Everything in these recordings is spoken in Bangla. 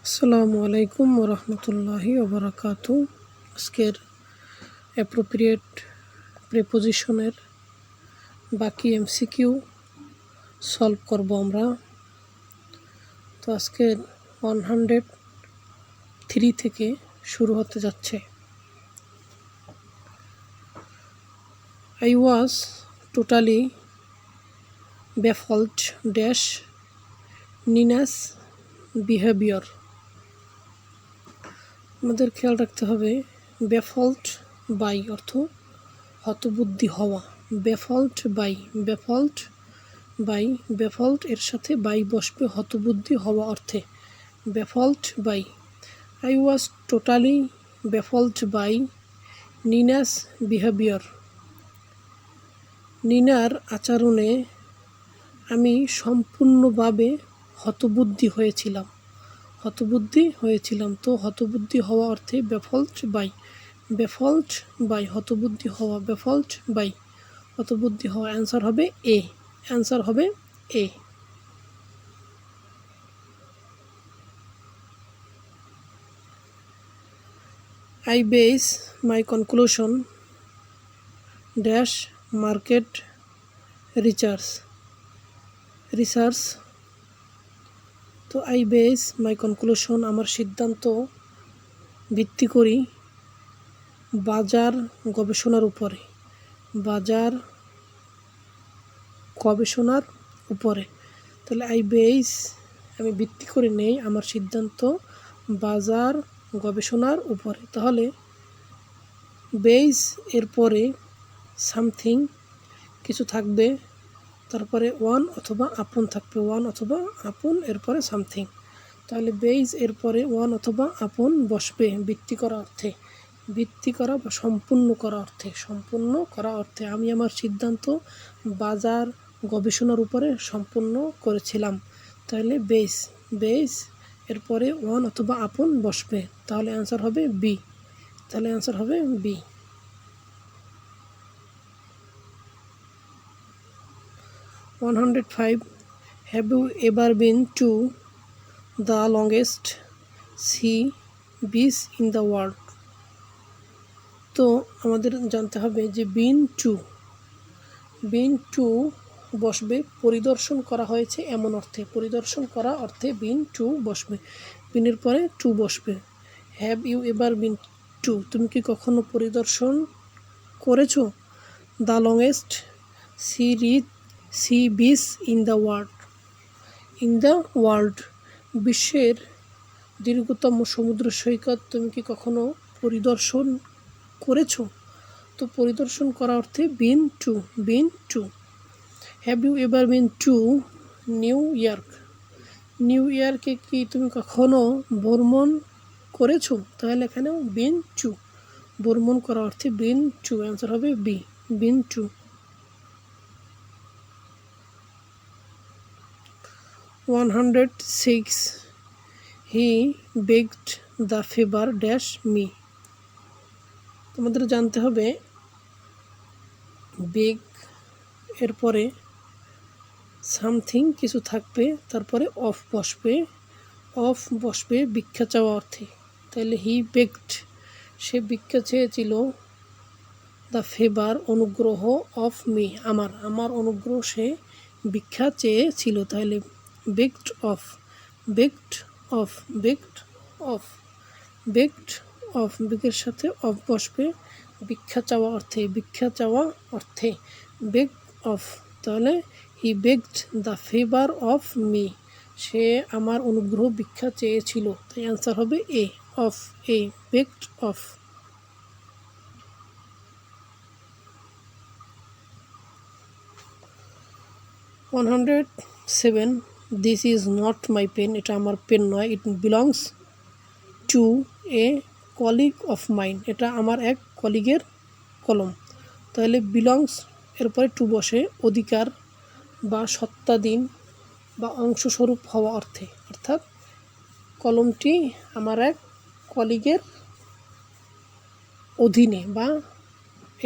আসসালামু আলাইকুম ওরহমতুল্লাহি ওবরাকাতু। আজকের অ্যাপ্রোপ্রিয়েট প্রিপোজিশনের বাকি এমসিকিউ সলভ করব আমরা। তো আজকের 103 থেকে শুরু হতে যাচ্ছে। I was totally baffled dash Nina's behaviour. আমাদের খেয়াল রাখতে হবে ব্যাফল্ট বাই অর্থ হতবুদ্ধি হওয়া। ব্যাফল্ট ব্যাফল্ট এর সাথে বাই বসবে হতবুদ্ধি হওয়া অর্থে। Baffled by. I was totally baffled by Nina's behaviour. নিনার আচরণে আমি সম্পূর্ণভাবে হতবুদ্ধি হয়েছিলাম। তো হতবুদ্ধি হওয়া অর্থে ব্যাফল্ট বাই হতবুদ্ধি হওয়া। হতবুদ্ধি হওয়া। অ্যান্সার হবে এ। I base my conclusion dash market research। তো I base my conclusion আমার সিদ্ধান্ত ভিত্তি করি বাজার গবেষণার উপরে। তাহলে I base আমি ভিত্তি করে নেই আমার সিদ্ধান্ত বাজার গবেষণার উপরে। তাহলে বেস এর পরে সামথিং কিছু থাকবে, তারপরে ওয়ান অথবা আপন থাকবে। এরপরে সামথিং। তাহলে বেস এর পরে ওয়ান অথবা আপন বসবে ভিত্তি করা বা সম্পূর্ণ করা অর্থে। আমি আমার সিদ্ধান্ত বাজার গবেষণার উপরে সম্পূর্ণ করেছিলাম। তাহলে বেস এরপরে ওয়ান অথবা আপন বসবে। তাহলে অ্যান্সার হবে B. 105 have you ever been to the longest sea beach in the world. তো আমাদের জানতে হবে যে বিন টু বসবে পরিদর্শন করা হয়েছে এমন অর্থে। পরিদর্শন করা অর্থে বিন টু বসবে। বিনের পরে টু বসবে। Have you ever been to, তুমি কি কখনো পরিদর্শন করেছো the longest sea beach in the world. বিশ্বের দীর্ঘতম সমুদ্র সৈকত তুমি কি কখনো পরিদর্শন করেছো? তো পরিদর্শন করা অর্থে been to. Have you ever been to New ইয়র্কে কি তুমি কখনো ভ্রমণ করেছো? তাহলে এখানেও বিন টু, ভ্রমণ করা অর্থে বিন টু। অ্যান্সার হবে B, been to. 106 he begged the favour dash me. তোমাদের জানতে হবে বেগ এরপরে সামথিং কিছু থাকবে, তারপরে অফ বসবে ভিক্ষা চাওয়া অর্থে। তাহলে হি বেগড, সে ভিক্ষা চেয়েছিল, দ্য ফেভার অনুগ্রহ, অফ মি আমার অনুগ্রহ সে ভিক্ষা চেয়েছিল। তাহলে বেগড অফ বেগের সাথে অফ বসবে ভিক্ষা চাওয়া অর্থে। Beg of. তাহলে he begged the favour of me, সে আমার অনুগ্রহ ভিক্ষা চেয়েছিল। তাই অ্যান্সার হবে A, of, begged of. 107 this is not my pen, এটা আমার পেন নয়। It belongs to a colleague of mine, এটা আমার এক কলিগের কলম। তাহলে বিলংস এরপরে টু বসে অধিকার বা সত্তাধীন বা অংশস্বরূপ হওয়া অর্থে। অর্থাৎ কলমটি আমার এক কলিগের অধীনে বা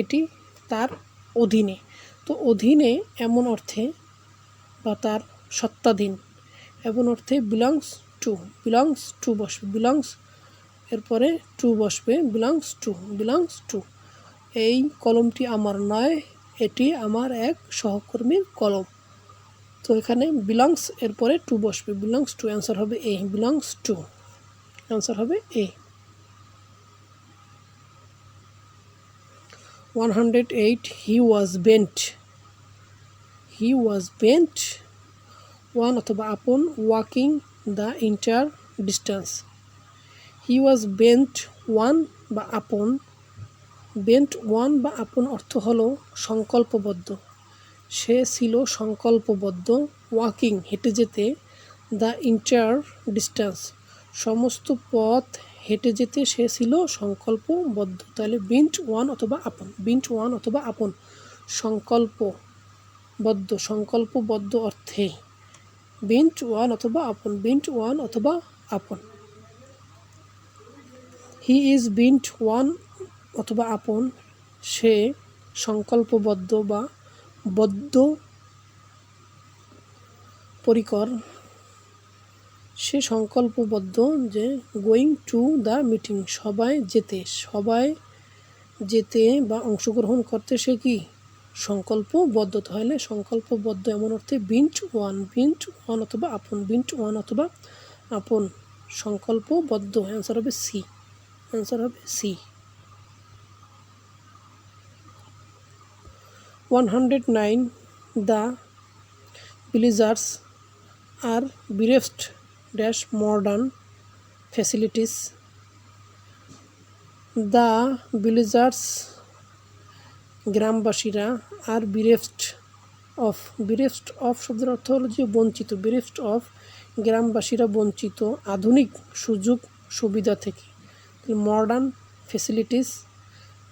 এটি তার অধীনে। তো অধীনে এমন অর্থে বা তার সত্তাধীন এমন অর্থে বিলংস টু, বিলংস টু বসবে, বিলংস এরপরে টু বসবে, বিলংস টু। এই কলমটি আমার নয়, এটি আমার এক সহকর্মীর কলম। তো এখানে বিলংস এরপরে টু বসবে, বিলংস টু, অ্যান্সার হবে এ, বিলংস টু, অ্যান্সার হবে এ। 108 হি ওয়াজ বেন্ট, হি ওয়াজ বেন্ট ওয়ান অথবা আপন walking the entire distance. He was bent one বা আপন, বেন্ট ওয়ান বা আপন অর্থ হলো সংকল্পবদ্ধ, সে ছিল সংকল্পবদ্ধ, ওয়াকিং হেঁটে যেতে, দ্য এন্টায়ার ডিস্টেন্স সমস্ত পথ হেঁটে যেতে সে ছিল সংকল্পবদ্ধ। তাহলে বিন্ট ওয়ান অথবা আপন, বিন্ট ওয়ান অথবা আপন, সংকল্পবদ্ধ, সংকল্পবদ্ধ অর্থে বিন্ট ওয়ান অথবা আপন, বিন্ট ওয়ান অথবা আপন। হি ইজ বিন্ট ওয়ান অথবা আপন, সে সংকল্পবদ্ধ বা বদ্ধ পরিকর, সে সংকল্পবদ্ধ যে গোয়িং টু দ্য মিটিং সবাই যেতে বা অংশগ্রহণ করতে সে কি সংকল্পবদ্ধ। তাহলে সংকল্পবদ্ধ এমন অর্থে বিন্ট ওয়ান অথবা আপন, বিন্ট ওয়ান অথবা আপন, সংকল্পবদ্ধ, অ্যান্সার হবে সি, অ্যান্সার হবে C. 109 the villagers are bereft dash modern facilities. The villagers গ্রামবাসীরা আর bereft অফ শব্দের অর্থ হলো যে বঞ্চিত, bereft অফ গ্রামবাসীরা বঞ্চিত আধুনিক সুযোগ সুবিধা থেকে, মডার্ন ফ্যাসিলিটিস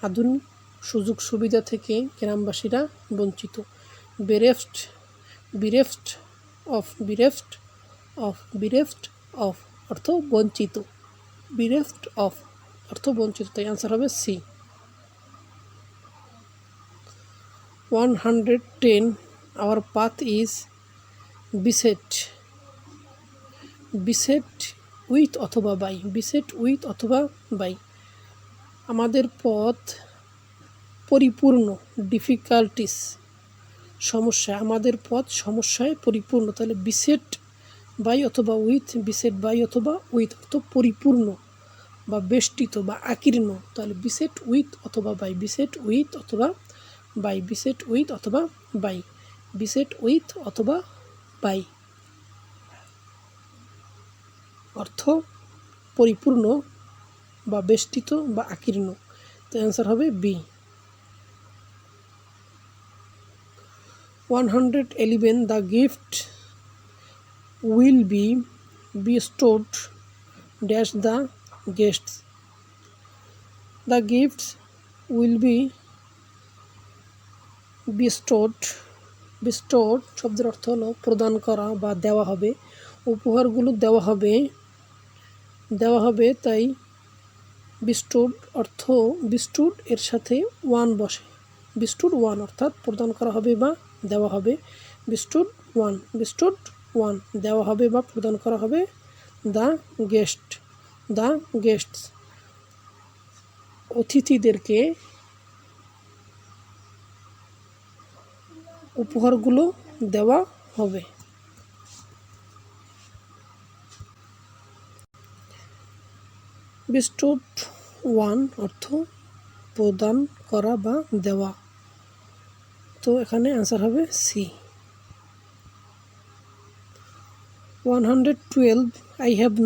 আধুনিক সুযোগ সুবিধা থেকে গ্রামবাসীরা বঞ্চিত। bereft অফ অর্থ বঞ্চিত, bereft অফ অর্থ বঞ্চিত, তাই আনসার হবে C. 110 our path is beset with অথবা বাই, বিসেট উইথ অথবা বাই, আমাদের পথ পরিপূর্ণ, ডিফিকাল্টিস সমস্যা, আমাদের পথ সমস্যায় পরিপূর্ণ। তাহলে বিসেট বাই অথবা উইথ, বিসেট বাই অথবা উইথ অর্থ পরিপূর্ণ বা বেষ্টিত বা আকীর্ণ। তাহলে বিসেট উইথ অথবা বাই, বিসেট উইথ অথবা বাই, বিসেট উইথ অথবা বাই, বিসেট উইথ অথবা বাই অর্থ পরিপূর্ণ বা বেষ্টিত বা আকীর্ণ। তো অ্যান্সার হবে B. 111 the gift will be bestowed dash the guests. The gifts will be bestowed শব্দের অর্থ হলো প্রদান করা বা দেওয়া হবে, উপহারগুলো দেওয়া হবে, তাই bestowed অর্থ bestowed এর সাথে ওয়ান বসে, bestowed ওয়ান অর্থাৎ প্রদান করা হবে বা দেওয়া হবে, bestowed ওয়ান দেওয়া হবে বা প্রদান করা হবে। দ্য গেস্টস অতিথিদেরকে উপহারগুলো দেওয়া হবে। bestowed ওয়ান অর্থ প্রদান করা বা দেওয়া, তো এখানে অ্যান্সার হবে C. 112 I have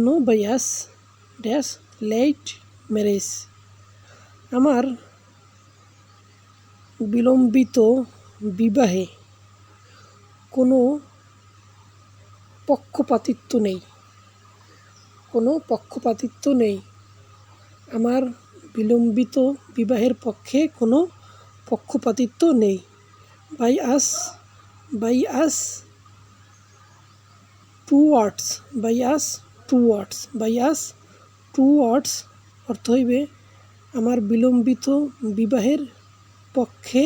no bias dash late marriage. আমার বিলম্বিত বিবাহে কোনো পক্ষপাতিত্ব নেই, আমার বিলম্বিত বিবাহের পক্ষে কোনো পক্ষপাতিত্ব নেই। bias towards অর্থ হইবে আমার বিলম্বিত বিবাহের পক্ষে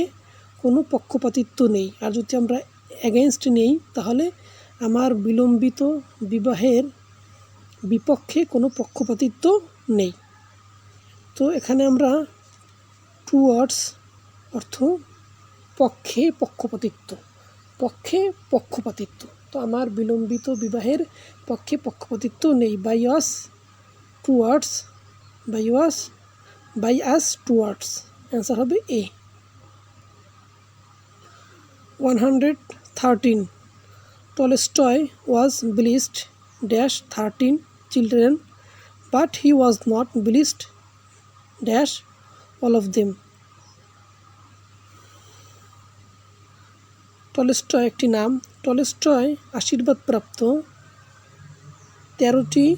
কোনো পক্ষপাতিত্ব নেই। আর যদি আমরা এগেনস্ট নেই, তাহলে আমার বিলম্বিত বিবাহের বিপক্ষে কোনো পক্ষপাতিত্ব নেই। তো এখানে আমরা টুয়ার্ডস অর্থ পক্ষে পক্ষপাতিত্ব, পক্ষে পক্ষপাতিত্ব। তো আমার বিলম্বিত বিবাহের পক্ষে পক্ষপাতিত্ব নেই। Bias towards, bias towards, answer হবে A. 113 Tolstoy was blessed dash 13 children, but he was not blessed dash all of them. Tolstoy একটি নাম। টলস্টয় আশীর্বাদপ্রাপ্ত 13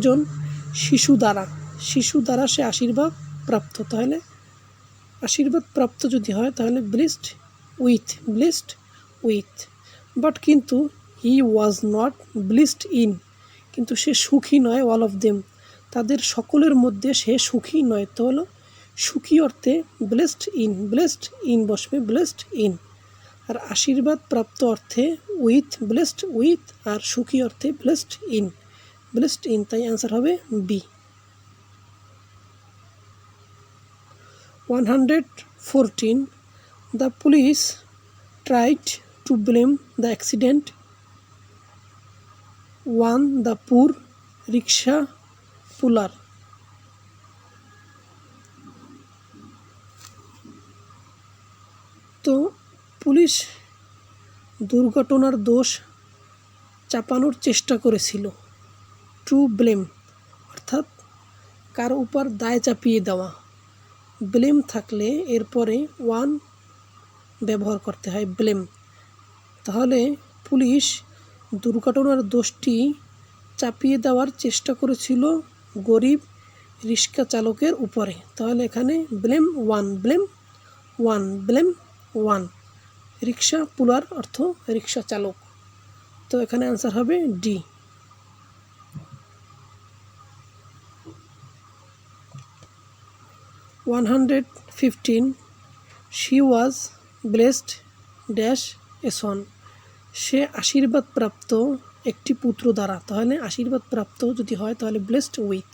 জন শিশু দ্বারা সে আশীর্বাদ প্রাপ্ত। তাহলে আশীর্বাদ প্রাপ্ত যদি হয় তাহলে ব্লেসড উইথ। বাট কিন্তু হি ওয়াজ নট ব্লেসড ইন, কিন্তু সে সুখী নয় অল অফ দেম, তাদের সকলের মধ্যে সে সুখী নয়। তো হলো সুখী অর্থে ব্লেসড ইন বসবে, ব্লেসড ইন। আর আশীর্বাদ প্রাপ্ত অর্থে ব্লেসড উইথ, আর সুখী অর্থে ব্লেসড ইন, তাই অ্যান্সার হবে B. 114 The police tried to blame the accident on the poor rickshaw puller. তো পুলিশ দুর্ঘটনার দোষ চাপানোর চেষ্টা করেছিল। টু ব্লেম অর্থাৎ কার উপর দায় চাপিয়ে দেওয়া। ব্লেম থাকলে এরপরে ওয়ান ব্যবহার করতে হয়, ব্লেম। তাহলে পুলিশ দুর্ঘটনার দোষটি চাপিয়ে দেওয়ার চেষ্টা করেছিল গরিব রিক্সা চালকের উপরে। তাহলে এখানে ব্লেম ওয়ান, রিক্সা পুলার অর্থ রিক্সা চালক। তো এখানে অ্যান্সার হবে D. 115 She was blessed dash a son, সে আশীর্বাদ প্রাপ্ত একটি পুত্র দ্বারা। তাহলে আশীর্বাদ প্রাপ্ত যদি হয় তাহলে blessed with.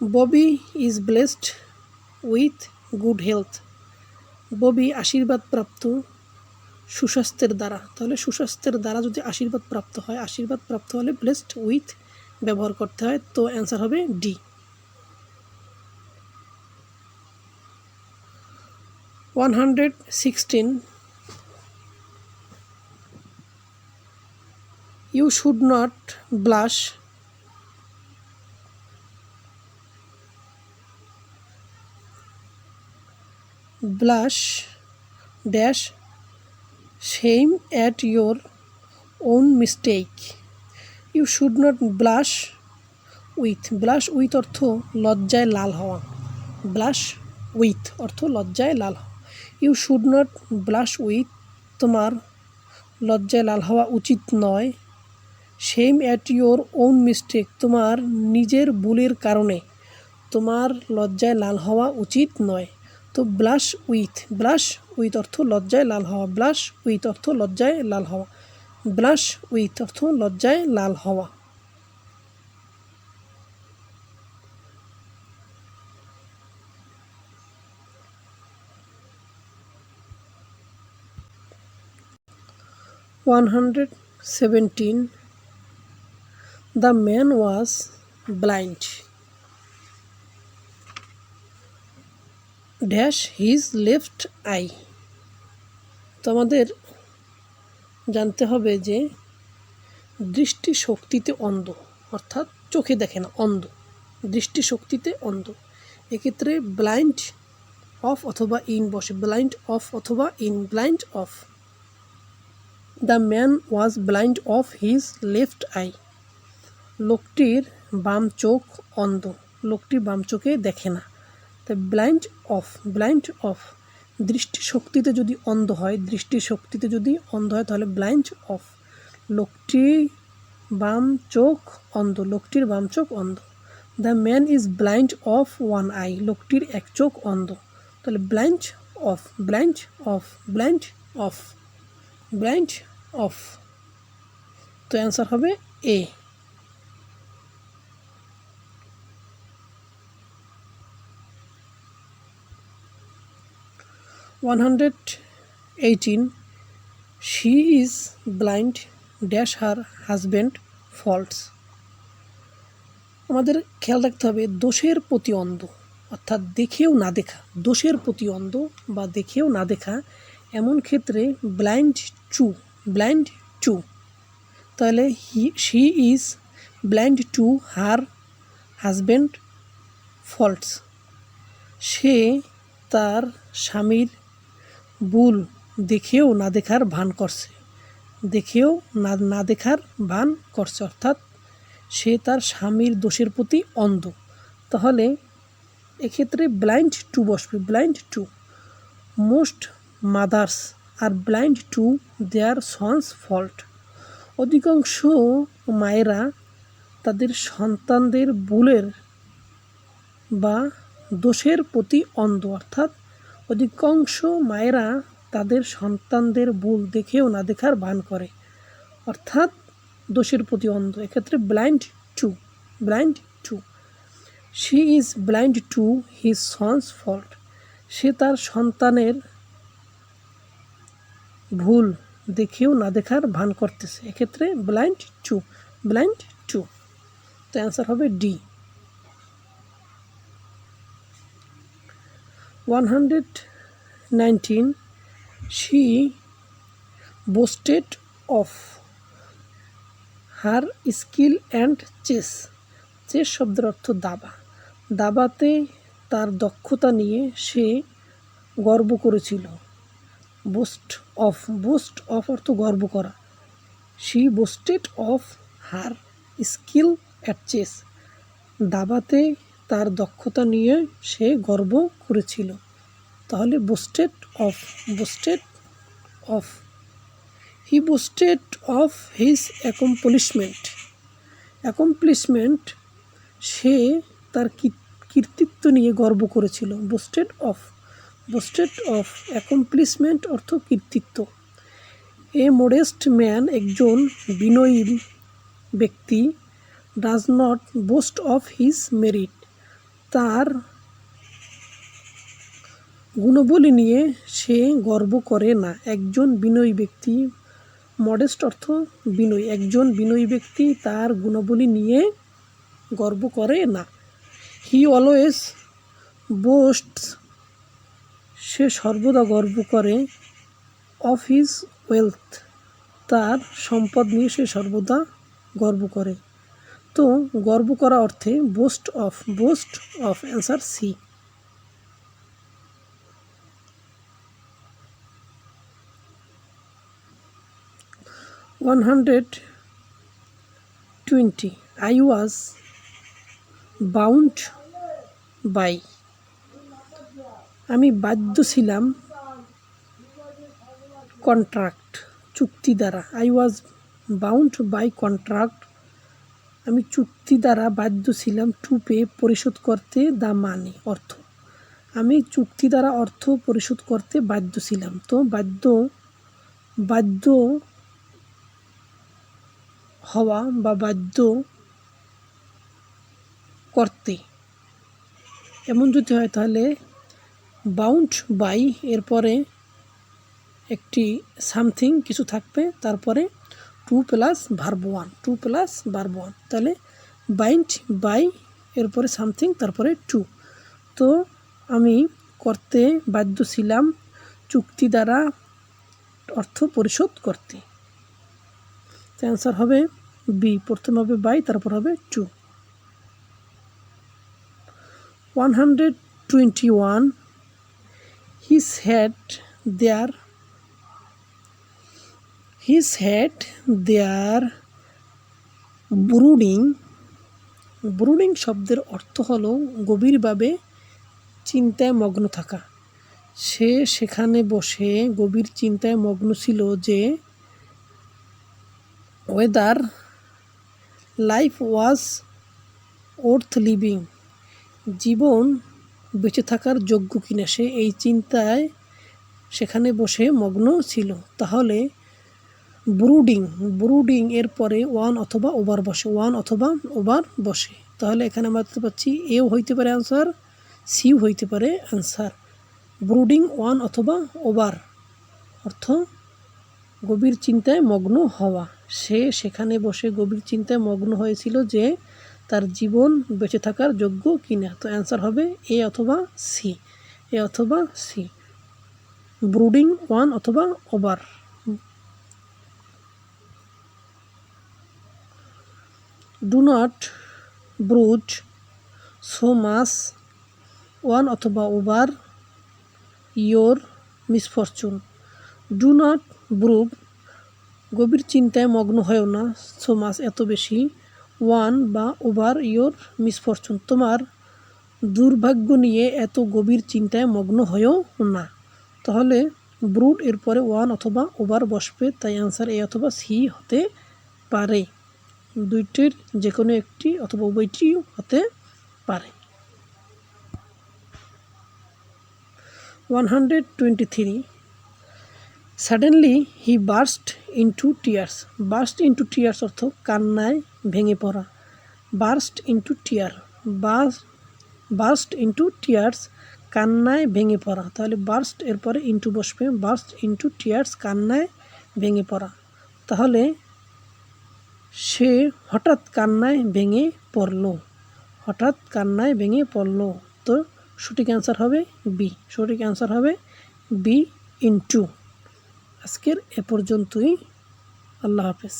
Bobby is blessed with good health, Bobby আশীর্বাদ প্রাপ্ত সুস্বাস্থ্যের দ্বারা। তাহলে সুস্বাস্থ্যের দ্বারা যদি আশীর্বাদ প্রাপ্ত হয়, আশীর্বাদ প্রাপ্ত হলে ব্লেসড উইথ ব্যবহার করতে হয়। তো অ্যান্সার হবে D. 116 You should not blush dash shame at your own mistake. You should not blush with অর্থ লজ্জায় লাল হওয়া, blush with অর্থ লজ্জায় লাল হওয়া। You should not blush with, তোমার লজ্জায় লাল হওয়া উচিত নয়। Shame at your own mistake, তোমার নিজের ভুলের কারণে তোমার লজ্জায় লাল হওয়া উচিত নয়। তো ব্লাশ উইথ অর্থ লজ্জায় লাল হওয়া, ব্লাশ উইথ অর্থ লজ্জায় লাল হওয়া, ব্লাশ উইথ অর্থ লজ্জায় লাল হওয়া। 117 The man was blind dash his left eye. তো আমাদের জানতে হবে যে দৃষ্টিশক্তিতে অন্ধ, অর্থাৎ চোখে দেখে না, অন্ধ, দৃষ্টিশক্তিতে অন্ধ। এক্ষেত্রে ব্লাইন্ড অফ অথবা ইন বসে, ব্লাইন্ড অফ অথবা in, blind of. The man was blind of his left I, লোকটির বাম চোখ অন্ধ, লোকটি বাম চোখে দেখে না। তাই ব্লাইন্ড অফ। দৃষ্টিশক্তিতে যদি অন্ধ হয়, তাহলে ব্লাইন্ড অফ, লোকটির বাম চোখ অন্ধ, লোকটির বাম চোখ অন্ধ। The man is blind of one eye, লোকটির এক চোখ অন্ধ। তাহলে ব্লাইন্ড অফ, ব্লাইন্ড অফ। তো অ্যান্সার হবে A. One 118, she is blind dash her husband faults. আমাদের খেয়াল রাখতে হবে দোষের প্রতি অন্ধ, অর্থাৎ দেখেও না দেখা, দোষের প্রতি অন্ধ বা দেখেও না দেখা, এমন ক্ষেত্রে ব্লাইন্ড টু, ব্লাইন্ড টু। তাহলে she is blind to her husband faults. সে তার স্বামীর ভুল দেখেও না দেখার ভান করছে, দেখেও না দেখার ভান করছে, অর্থাৎ সে তার স্বামীর দোষের প্রতি অন্ধ। তাহলে এক্ষেত্রে ব্লাইন্ড টু বসবে, blind to. Most mothers are blind to their sons fault. অধিকাংশ মায়েরা তাদের সন্তানদের ভুলের বা দোষের প্রতি অন্ধ, অর্থাৎ অধিকাংশ মায়েরা তাদের সন্তানদের ভুল দেখেও না দেখার ভান করে, অর্থাৎ দোষের প্রতি অন্ধ। এক্ষেত্রে blind to, blind to. She is blind to his son's fault. সে তার সন্তানের ভুল দেখেও না দেখার ভান করতেছে, এক্ষেত্রে ব্লাইন্ড টু, ব্লাইন্ড টু। তো অ্যান্সার হবে D. 119, she boasted of her skill and chess. Chess শব্দের অর্থ দাবা, দাবাতে তার দক্ষতা নিয়ে সে গর্ব করেছিল। বোস্ট অফ, বোস্ট অফ অর্থ গর্ব করা। She boasted of her skill at chess. দাবাতে তার দক্ষতা নিয়ে সে গর্ব করেছিল, তাহলে boasted of, boasted of. He boasted of his accomplishment. Accomplishment, সে তার কৃতিত্ব নিয়ে গর্ব করেছিল। Boasted of, boasted of. Accomplishment অর্থ কৃতিত্ব। এ মডেস্ট ম্যান, একজন বিনয়ী ব্যক্তি, does not boast of his merit. তার গুণবলী নিয়ে সে গর্ব করে না। একজন বিনয়ী ব্যক্তি, মডেস্ট অর্থ বিনয়ী, একজন বিনয়ী ব্যক্তি তার গুণাবলী নিয়ে গর্ব করে না। হি অলওয়েজ বোস্টস, সে সর্বদা গর্ব করে। অফ হিজ ওয়েলথ, তার সম্পদ নিয়ে সে সর্বদা গর্ব করে। তো গর্ব করা অর্থে boast of, boast of. Answer C. 120, I was bound by, আমি বাধ্য ছিলাম কন্ট্রাক্ট, চুক্তি দ্বারা। I was bound by contract, আমি চুক্তি দ্বারা বাধ্য ছিলাম। টু পে, পরিশোধ করতে। দ্য মানি, অর্থ। আমি চুক্তি দ্বারা অর্থ পরিশোধ করতে বাধ্য ছিলাম। তো বাধ্য, বাধ্য হওয়া বা বাধ্য করতে, এমন যদি হয় তাহলে বাউন্ড বাই এরপরে একটি সামথিং কিছু থাকবে, তারপরে to plus verb one, to plus verb one. তাহলে বাইন্ড বাই এরপরে সামথিং, তারপরে টু। তো আমি করতে বাধ্য ছিলাম চুক্তি দ্বারা অর্থ পরিশোধ করতে। তো অ্যান্সার হবে বি। প্রথমে হবে বাই, তারপর হবে two. 121, his had their brooding, brooding শব্দের অর্থ হলো গভীরভাবে চিন্তায় মগ্ন থাকা। সে সেখানে বসে গভীর চিন্তায় মগ্ন ছিল যে whether life was worth living, জীবন বেঁচে থাকার যোগ্য কিনা। সে এই চিন্তায় সেখানে বসে মগ্ন ছিল। তাহলে ব্রুডিং এর পরে ওয়ান অথবা ওভার বসে, ওয়ান অথবা ওভার বসে। তাহলে এখানে আমরা দেখতে পাচ্ছি এও হইতে পারে অ্যান্সার, সিও হইতে পারে অ্যান্সার। ব্রুডিং ওয়ান অথবা ওভার অর্থ গভীর চিন্তায় মগ্ন হওয়া। সে সেখানে বসে গভীর চিন্তায় মগ্ন হয়েছিল যে তার জীবন বেঁচে থাকার যোগ্য কিনা। তো অ্যান্সার হবে এ অথবা সি, এ অথবা সি। ব্রুডিং ওয়ান অথবা over. Do not brood so much one অথবা over your misfortune. Do not brood গভীর চিন্তায় মগ্ন হয়েও না, সো মাচ এত বেশি, ওয়ান বা ওভার ইয়োর মিসফরচুন তোমার দুর্ভাগ্য নিয়ে এত গভীর চিন্তায় মগ্ন হয়েও না। তাহলে ব্রুড এর পরে ওয়ান অথবা ওভার বসবে, তাই অ্যান্সার এ অথবা সি হতে পারে। দুইটির যে কোনো একটি অথবা উভয়টিও হতে পারে। 123 সাডেনলি হি burst into tears. Burst into tears অর্থ কান্নায় ভেঙে পড়া। বার্স্ট ইন্টু টিয়ার, বার্স্ট ইন্টু টিয়ার্স কান্নায় ভেঙে পড়া। তাহলে বার্স্ট এরপরে ইন্টু বসবে, বার্স্ট ইন্টু টিয়ার্স কান্নায় ভেঙে পড়া। তাহলে সে হঠাৎ কান্নায় ভেঙে পড়ল, হঠাৎ কান্নায় ভেঙে পড়ল। তো সঠিক অ্যান্সার হবে বি, সঠিক অ্যান্সার হবে বি ইন্টু। আজকের এ পর্যন্তই। আল্লাহ হাফেজ।